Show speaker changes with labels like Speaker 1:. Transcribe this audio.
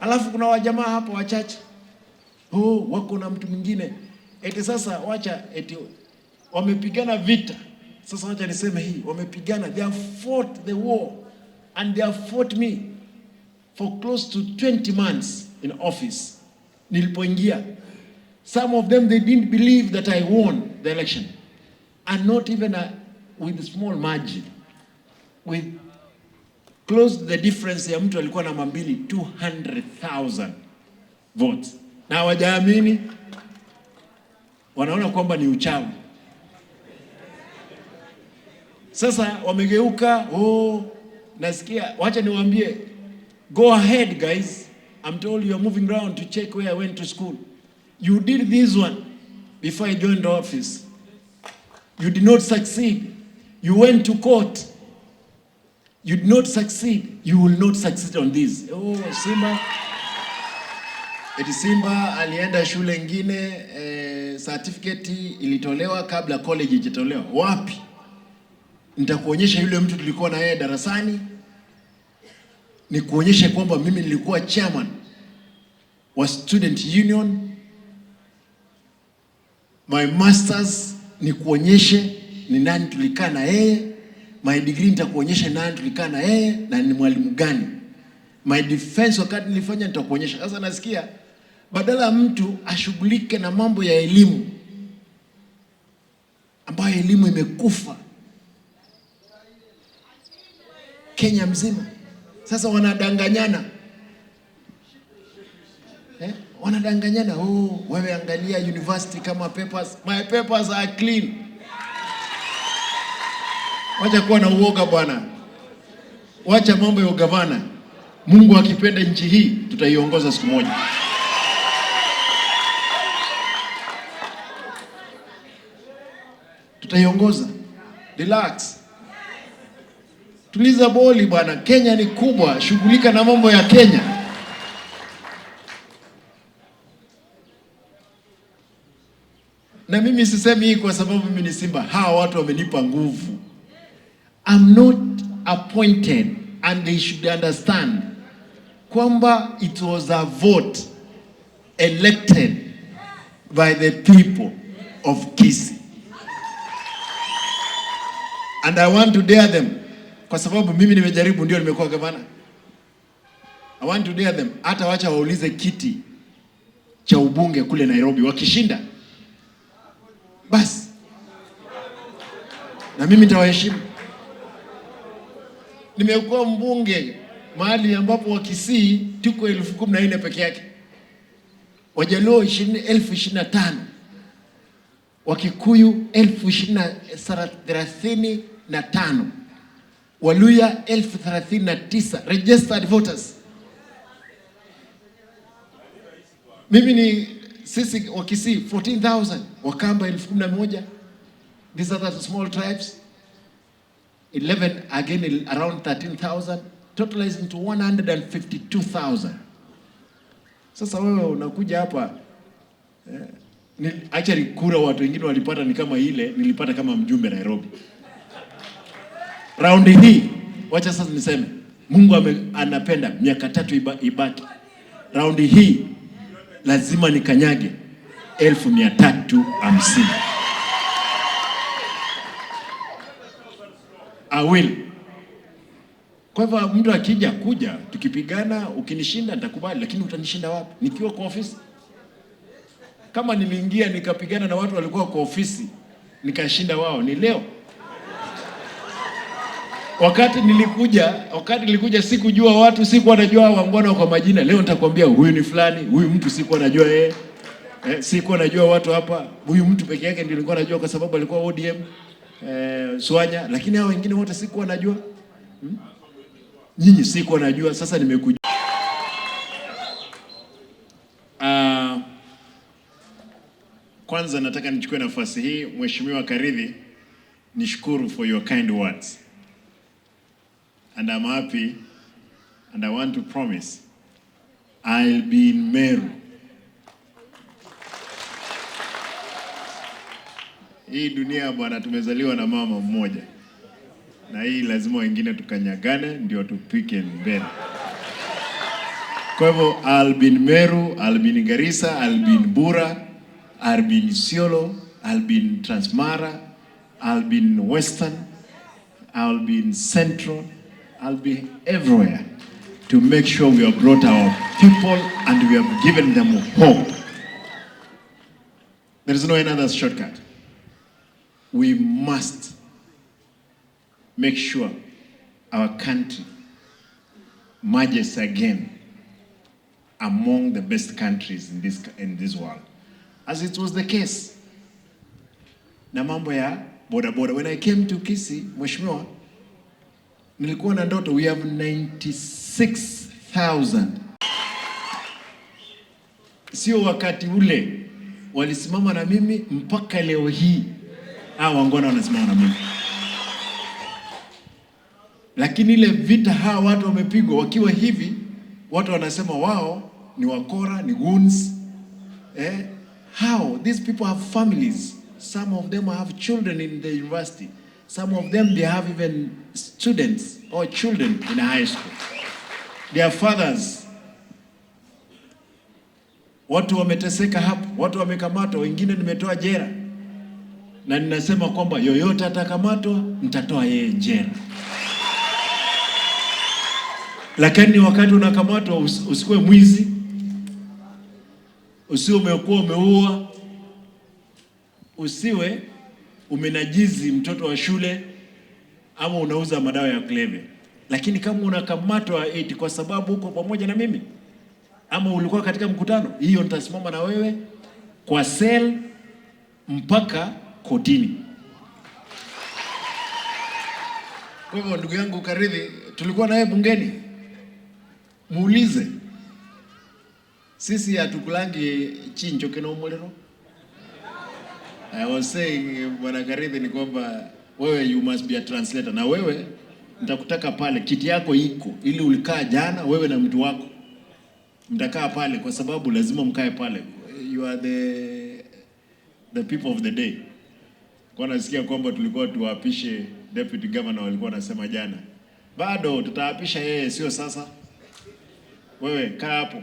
Speaker 1: Alafu kuna wajamaa hapo wachache, wako na mtu mwingine eti sasa wacha eti wamepigana vita. Sasa wacha niseme hii, wamepigana, they have fought the war and they have fought me for close to 20 months in office. Nilipoingia, some of them they didn't believe that I won the election, and not even with a small margin, with close to the difference ya mtu alikuwa na mambili 200,000 votes. Na wajaamini, wanaona kwamba ni uchawi. Sasa wamegeuka, nasikia, wacha niwaambie, go ahead guys. I'm told you are moving around to check where I went to school. You did this one before I joined the office. You did not succeed. You went to court. You did not succeed. You will not succeed on this. Simba. Eti Simba alienda shule ingine, certificate ilitolewa kabla college ijitolewa. Wapi? Nitakuonyesha yule mtu tulikuwa na yeye darasani. Ni kuonyesha kwamba mimi nilikuwa chairman wa student union. My masters ni kuonyeshe ni nani tulikaa na yeye. My degree nitakuonyesha nani tulikaa na yeye na ni mwalimu gani. My defense wakati nilifanya nitakuonyesha. Sasa nasikia badala mtu ashughulike na mambo ya elimu, ambayo elimu imekufa Kenya mzima. Sasa wanadanganyana. Wanadanganyana, wewe angalia university kama papers. My papers are clean. Wacha kuwa na uoga bwana. Wacha mambo ya ugavana. Mungu akipenda nchi hii tutaiongoza siku moja. Tutaiongoza. Relax. Tuliza boli bwana. Kenya ni kubwa, shughulika na mambo ya Kenya. Na mimi sisemi hii kwa sababu mimi ni Simba. Hawa watu wamenipa nguvu. I'm not appointed, and they should understand kwamba it was a vote elected by the people of Kisii. And I want to dare them, kwa sababu mimi nimejaribu ndio nimekuwa gavana. I want to dare them, hata wacha waulize kiti cha ubunge kule Nairobi, wakishinda basi na mimi nitawaheshimu. Nimekuwa mbunge mahali ambapo wa Kisii tuko 14,000 peke yake. Wajaluo 20,025. Wakikuyu 20,035. Waluya 39,000 registered voters. Mimi ni sisi wa Kisii 14,000, Wakamba 11,000. These are the small tribes. 11 again around 13,000, totalizing to 152,000. Sasa wewe unakuja hapa actually kura watu wengine walipata ni kama ile nilipata kama mjumbe Nairobi. Raundi hii wacha sasa niseme Mungu anapenda miaka 3 ibaki. Raundi hii lazima nikanyage 350. I will. Kwa hivyo mtu akija kuja tukipigana, ukinishinda nitakubali, lakini utanishinda wapi? Nikiwa kwa ofisi. Kama niliingia nikapigana na watu walikuwa kwa ofisi nikashinda wao, ni leo. Wakati nilikuja sikujua watu, sikuwa najua wangwana kwa majina. Leo nitakwambia huyu ni fulani, huyu mtu sikuwa najua yeye. Sikuwa najua watu hapa. Huyu mtu peke yake ndio nilikuwa najua kwa sababu alikuwa ODM. Swanya, lakini hao wengine wote sikuwa najua. Nyinyi sikuwa najua, sasa nimekujua. Kwanza nataka nichukue nafasi hii, Mheshimiwa Karidhi, nishukuru for your kind words. And I'm happy and I want to promise I'll be in Meru. Hii dunia bwana, tumezaliwa na mama mmoja. Na hii lazima wengine tukanyagane ndio tupike mbele. Kwa hivyo I'll be in Meru, I'll be in Garissa, I'll be in Bura, I'll be in Isiolo, I'll be in Transmara, I'll be in Western, I'll be in Central, I'll be everywhere to make sure we have brought our people and we have given them hope. There is no another shortcut. We must make sure our country merges again among the best countries in this world, as it was the case na mambo ya boda boda. When I came to Kisii, Mheshimiwa, nilikuwa na ndoto, we have 96,000. Sio wakati ule walisimama na mimi, mpaka leo hii wangona wanasimama na mimi. Lakini ile vita hawa watu wamepigwa wakiwa hivi, watu wanasema wao ni wakora, ni goons. How? These people have families. Some of them have children in the university. Some of them, they have even students or children in high school. Their fathers. Watu wameteseka hapo, watu wamekamatwa, wengine nimetoa jela. Na ninasema kwamba yoyote atakamatwa, nitatoa yeye jela. Lakini wakati unakamatwa, usikuwe mwizi, usiwe umekuwa umeua, usiwe umenajizi mtoto wa shule, ama unauza madawa ya kulevya. Lakini kama unakamatwa eti kwa sababu uko pamoja na mimi, ama ulikuwa katika mkutano, hiyo nitasimama na wewe kwa cell mpaka kotini. Kwa hivyo ndugu yangu Karithi, tulikuwa naye bungeni, muulize. Sisi hatukulangi chinjo kina umolero. I was saying, Bwana Karithi, ni kwamba wewe you must be a translator. Na wewe nitakutaka pale, kiti yako iko ili ulikaa jana, wewe na mtu wako mtakaa pale, kwa sababu lazima mkae pale. You are the people of the day. Kwa nasikia kwamba tulikuwa tuwapishe deputy governor, walikuwa nasema jana. Bado tutaapisha yeye, sio sasa. Wewe kaa hapo.